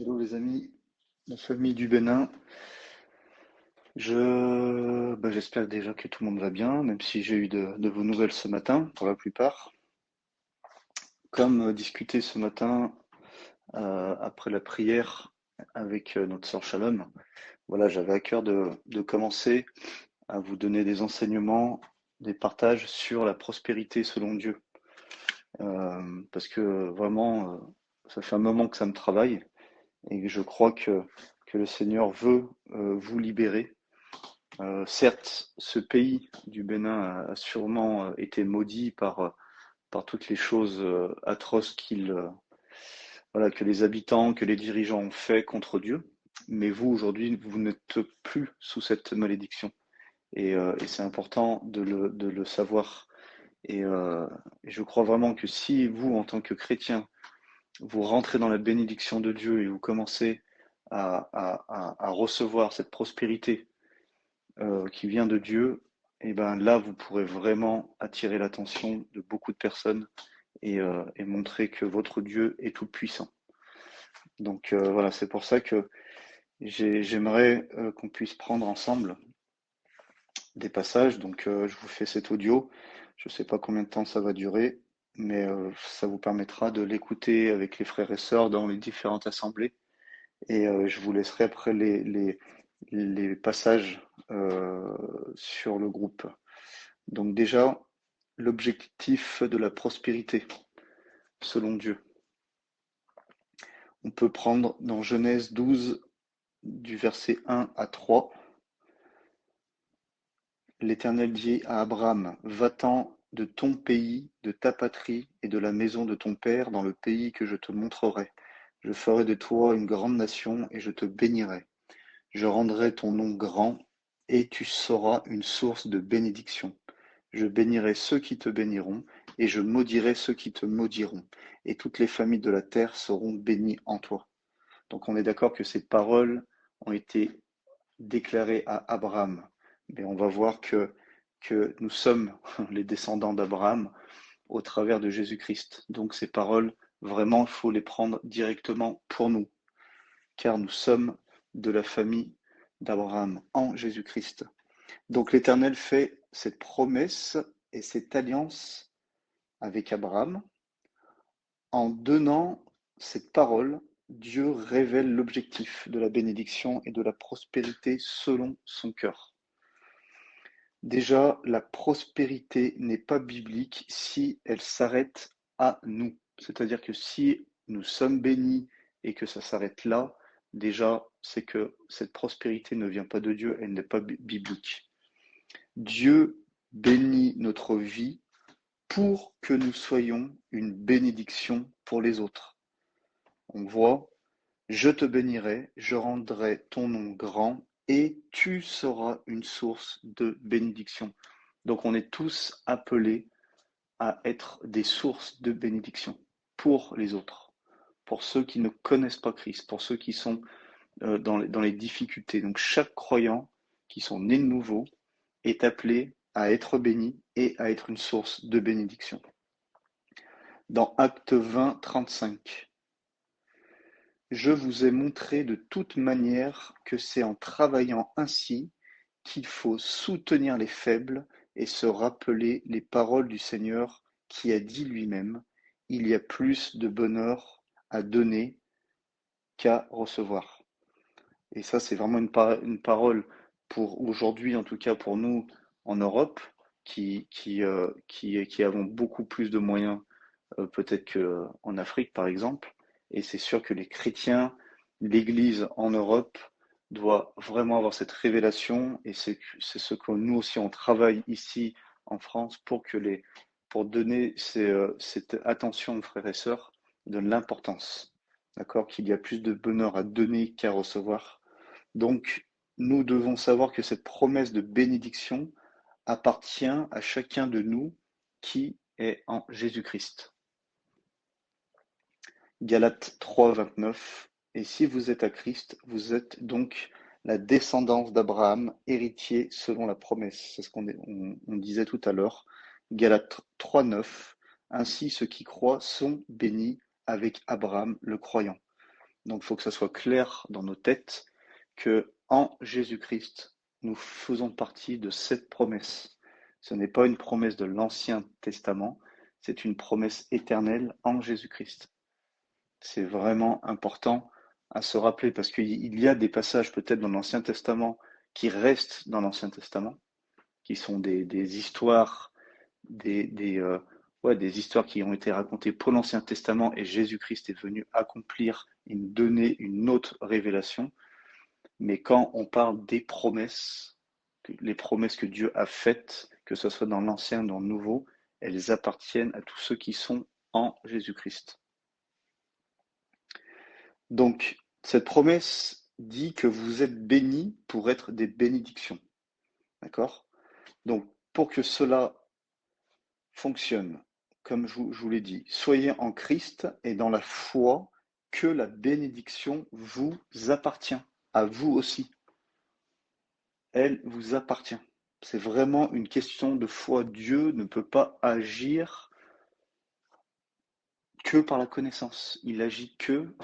Hello les amis, la famille du Bénin. J'espère déjà que tout le monde va bien, même si j'ai eu de vos nouvelles ce matin, pour la plupart. Comme discuté ce matin après la prière avec notre sœur Shalom, voilà, j'avais à cœur de commencer à vous donner des enseignements, des partages sur la prospérité selon Dieu. Parce que vraiment, ça fait un moment que ça me travaille et que je crois que le Seigneur veut vous libérer. Certes, ce pays du Bénin a sûrement été maudit par toutes les choses atroces voilà, que les habitants, que les dirigeants ont fait contre Dieu. Mais vous, aujourd'hui, vous n'êtes plus sous cette malédiction. Et c'est important de le savoir. Et je crois vraiment que si vous, en tant que chrétien, vous rentrez dans la bénédiction de Dieu et vous commencez à recevoir cette prospérité qui vient de Dieu, et ben là, vous pourrez vraiment attirer l'attention de beaucoup de personnes et montrer que votre Dieu est tout puissant. Donc voilà, c'est pour ça que j'aimerais qu'on puisse prendre ensemble des passages. Donc je vous fais cet audio. Je ne sais pas combien de temps ça va durer, mais ça vous permettra de l'écouter avec les frères et sœurs dans les différentes assemblées. Et je vous laisserai après les passages sur le groupe. Donc déjà, l'objectif de la prospérité, selon Dieu. On peut prendre dans Genèse 12, du verset 1 à 3. L'Éternel dit à Abraham, va-t'en de ton pays, de ta patrie et de la maison de ton père dans le pays que je te montrerai. Je ferai de toi une grande nation et je te bénirai. Je rendrai ton nom grand et tu seras une source de bénédiction. Je bénirai ceux qui te béniront, et je maudirai ceux qui te maudiront, et toutes les familles de la terre seront bénies en toi. Donc on est d'accord que ces paroles ont été déclarées à Abraham. Mais on va voir que nous sommes les descendants d'Abraham au travers de Jésus-Christ. Donc ces paroles, vraiment, il faut les prendre directement pour nous, car nous sommes de la famille d'Abraham en Jésus-Christ. Donc l'Éternel fait cette promesse et cette alliance avec Abraham. En donnant cette parole, Dieu révèle l'objectif de la bénédiction et de la prospérité selon son cœur. Déjà, la prospérité n'est pas biblique si elle s'arrête à nous. C'est-à-dire que si nous sommes bénis et que ça s'arrête là, déjà, c'est que cette prospérité ne vient pas de Dieu, elle n'est pas biblique. Dieu bénit notre vie pour que nous soyons une bénédiction pour les autres. On voit, je te bénirai, je rendrai ton nom grand et tu seras une source de bénédiction. Donc on est tous appelés à être des sources de bénédiction pour les autres, pour ceux qui ne connaissent pas Christ, pour ceux qui sont dans les difficultés. Donc chaque croyant qui sont nés de nouveau est appelé à être béni et à être une source de bénédiction. Dans Acte 20, 35, je vous ai montré de toute manière que c'est en travaillant ainsi qu'il faut soutenir les faibles et se rappeler les paroles du Seigneur qui a dit lui-même, il y a plus de bonheur à donner qu'à recevoir. Et ça, c'est vraiment une parole pour aujourd'hui, en tout cas pour nous en Europe, qui avons beaucoup plus de moyens peut-être qu'en Afrique, par exemple. Et c'est sûr que les chrétiens, l'Église en Europe, doit vraiment avoir cette révélation. Et c'est ce que nous aussi, on travaille ici en France pour donner cette attention aux frères et sœurs, de l'importance. D'accord? Qu'il y a plus de bonheur à donner qu'à recevoir. Donc, nous devons savoir que cette promesse de bénédiction appartient à chacun de nous qui est en Jésus-Christ. Galates 3, 29. Et si vous êtes à Christ, vous êtes donc la descendance d'Abraham, héritier selon la promesse. C'est ce qu'on disait tout à l'heure. Galates 3, 9. Ainsi, ceux qui croient sont bénis avec Abraham le croyant. Donc il faut que ça soit clair dans nos têtes que en Jésus-Christ, nous faisons partie de cette promesse. Ce n'est pas une promesse de l'Ancien Testament, c'est une promesse éternelle en Jésus-Christ. C'est vraiment important à se rappeler parce qu'il y a des passages peut-être dans l'Ancien Testament qui restent dans l'Ancien Testament, qui sont des histoires, des histoires qui ont été racontées pour l'Ancien Testament et Jésus-Christ est venu accomplir et nous donner une autre révélation. Mais quand on parle des promesses, les promesses que Dieu a faites, que ce soit dans l'Ancien ou dans le Nouveau, elles appartiennent à tous ceux qui sont en Jésus-Christ. Donc, cette promesse dit que vous êtes bénis pour être des bénédictions. D'accord? Donc, pour que cela fonctionne, comme je vous l'ai dit, soyez en Christ et dans la foi que la bénédiction vous appartient, à vous aussi. Elle vous appartient. C'est vraiment une question de foi. Dieu ne peut pas agir que par la connaissance. Il agit que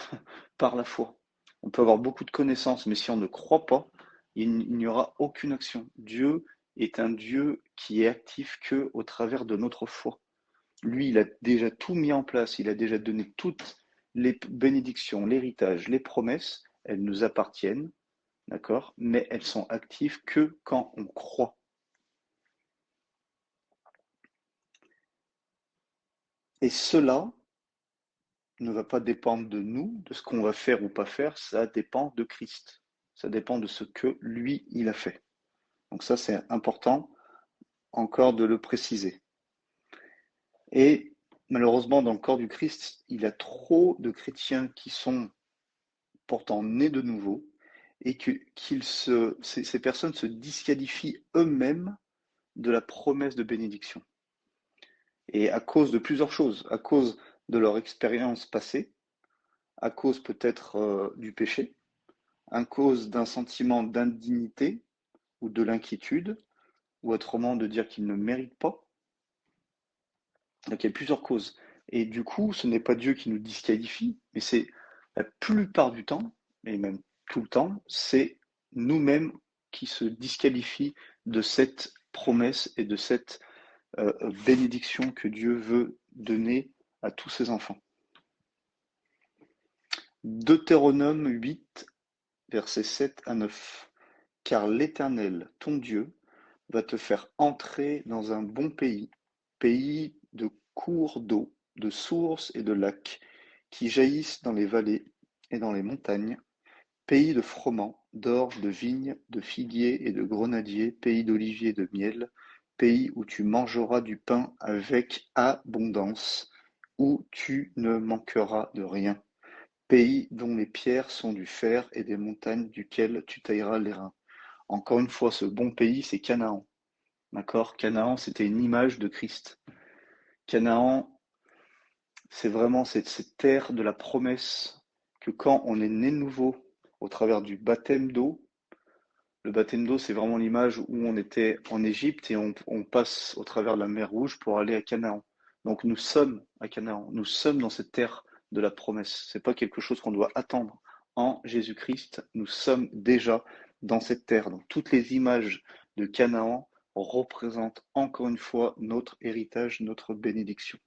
par la foi. On peut avoir beaucoup de connaissances, mais si on ne croit pas, il n'y aura aucune action. Dieu est un Dieu qui est actif que au travers de notre foi. Lui, il a déjà tout mis en place, il a déjà donné toutes les bénédictions, l'héritage, les promesses, elles nous appartiennent, d'accord? Mais elles sont actives que quand on croit. Et cela ne va pas dépendre de nous, de ce qu'on va faire ou pas faire, ça dépend de Christ. Ça dépend de ce que lui, il a fait. Donc ça, c'est important encore de le préciser. Et malheureusement, dans le corps du Christ, il y a trop de chrétiens qui sont pourtant nés de nouveau et que ces personnes se disqualifient eux-mêmes de la promesse de bénédiction. Et à cause de plusieurs choses, à cause de leur expérience passée, à cause peut-être du péché, à cause d'un sentiment d'indignité ou de l'inquiétude, ou autrement de dire qu'ils ne méritent pas. Donc il y a plusieurs causes. Et du coup, ce n'est pas Dieu qui nous disqualifie, mais c'est la plupart du temps, et même tout le temps, c'est nous-mêmes qui se disqualifient de cette promesse et de cette bénédiction que Dieu veut donner à tous ses enfants. Deutéronome 8, versets 7 à 9. Car l'Éternel, ton Dieu, va te faire entrer dans un bon pays, pays de cours d'eau, de sources et de lacs, qui jaillissent dans les vallées et dans les montagnes, pays de froment, d'orge, de vignes, de figuiers et de grenadiers, pays d'oliviers et de miel, pays où tu mangeras du pain avec abondance, où tu ne manqueras de rien, pays dont les pierres sont du fer et des montagnes duquel tu tailleras les reins. Encore une fois, ce bon pays, c'est Canaan. D'accord? Canaan, c'était une image de Christ. Canaan, c'est vraiment cette terre de la promesse que quand on est né de nouveau au travers du baptême d'eau, le baptême d'eau, c'est vraiment l'image où on était en Égypte et on passe au travers de la mer Rouge pour aller à Canaan. Donc nous sommes à Canaan, nous sommes dans cette terre de la promesse. C'est pas quelque chose qu'on doit attendre. En Jésus-Christ, nous sommes déjà dans cette terre. Donc toutes les images de Canaan représentent encore une fois notre héritage, notre bénédiction.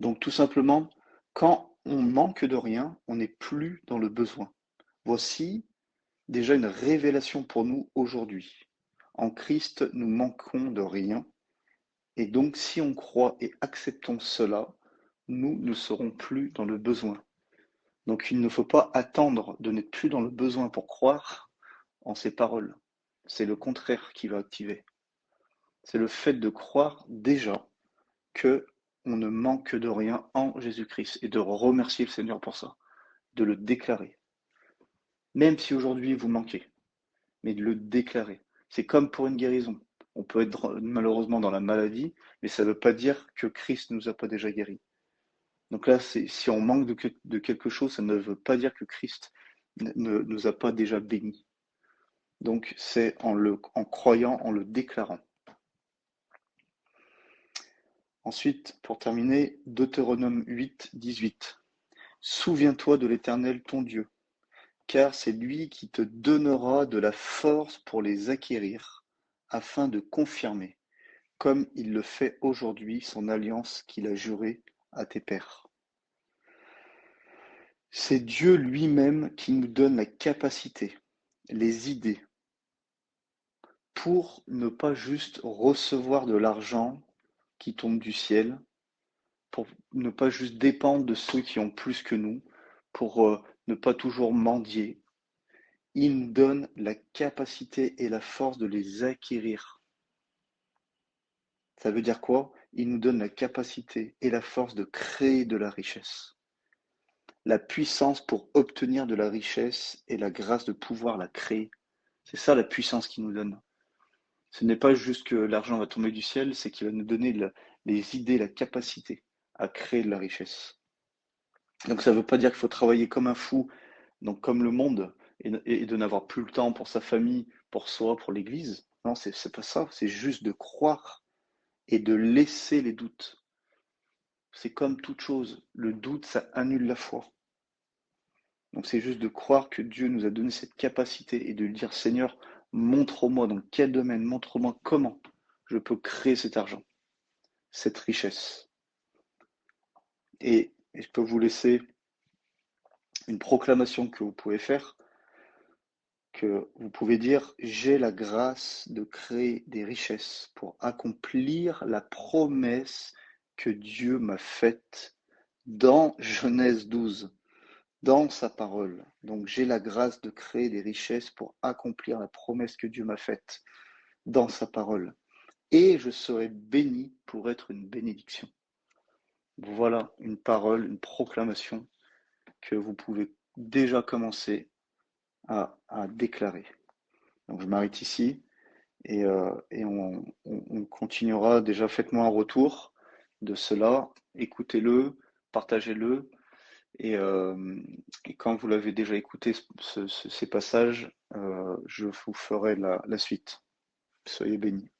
Donc tout simplement, quand on manque de rien, on n'est plus dans le besoin. Voici déjà une révélation pour nous aujourd'hui. En Christ, nous manquons de rien. Et donc, si on croit et acceptons cela, nous ne serons plus dans le besoin. Donc, il ne faut pas attendre de n'être plus dans le besoin pour croire en ces paroles. C'est le contraire qui va activer. C'est le fait de croire déjà que on ne manque de rien en Jésus-Christ et de remercier le Seigneur pour ça, de le déclarer. Même si aujourd'hui vous manquez, mais de le déclarer. C'est comme pour une guérison. On peut être malheureusement dans la maladie, mais ça ne veut pas dire que Christ ne nous a pas déjà guéris. Donc là, si on manque de quelque chose, ça ne veut pas dire que Christ ne nous a pas déjà bénis. Donc c'est en croyant, en le déclarant. Ensuite, pour terminer, Deutéronome 8, 18. Souviens-toi de l'Éternel ton Dieu, car c'est lui qui te donnera de la force pour les acquérir, afin de confirmer, comme il le fait aujourd'hui, son alliance qu'il a jurée à tes pères. C'est Dieu lui-même qui nous donne la capacité, les idées, pour ne pas juste recevoir de l'argent qui tombe du ciel, pour ne pas juste dépendre de ceux qui ont plus que nous, pour ne pas toujours mendier. Il nous donne la capacité et la force de les acquérir. Ça veut dire quoi? Il nous donne la capacité et la force de créer de la richesse. La puissance pour obtenir de la richesse et la grâce de pouvoir la créer. C'est ça la puissance qu'il nous donne. Ce n'est pas juste que l'argent va tomber du ciel, c'est qu'il va nous donner les idées, la capacité à créer de la richesse. Donc ça ne veut pas dire qu'il faut travailler comme un fou, donc comme le monde, et de n'avoir plus le temps pour sa famille, pour soi, pour l'Église. Non, c'est pas ça. C'est juste de croire et de laisser les doutes. C'est comme toute chose. Le doute, ça annule la foi. Donc c'est juste de croire que Dieu nous a donné cette capacité et de lui dire, Seigneur, montre-moi dans quel domaine, montre-moi comment je peux créer cet argent, cette richesse. Et je peux vous laisser une proclamation que vous pouvez faire, que vous pouvez dire, j'ai la grâce de créer des richesses pour accomplir la promesse que Dieu m'a faite dans Genèse 12, dans sa parole. Donc j'ai la grâce de créer des richesses pour accomplir la promesse que Dieu m'a faite dans sa parole. Et je serai béni pour être une bénédiction. Voilà une parole, une proclamation que vous pouvez déjà commencer à déclarer. Donc je m'arrête ici et on continuera. Déjà, faites-moi un retour de cela, écoutez-le, partagez-le. Et quand vous l'avez déjà écouté, ces passages, je vous ferai la suite. Soyez bénis.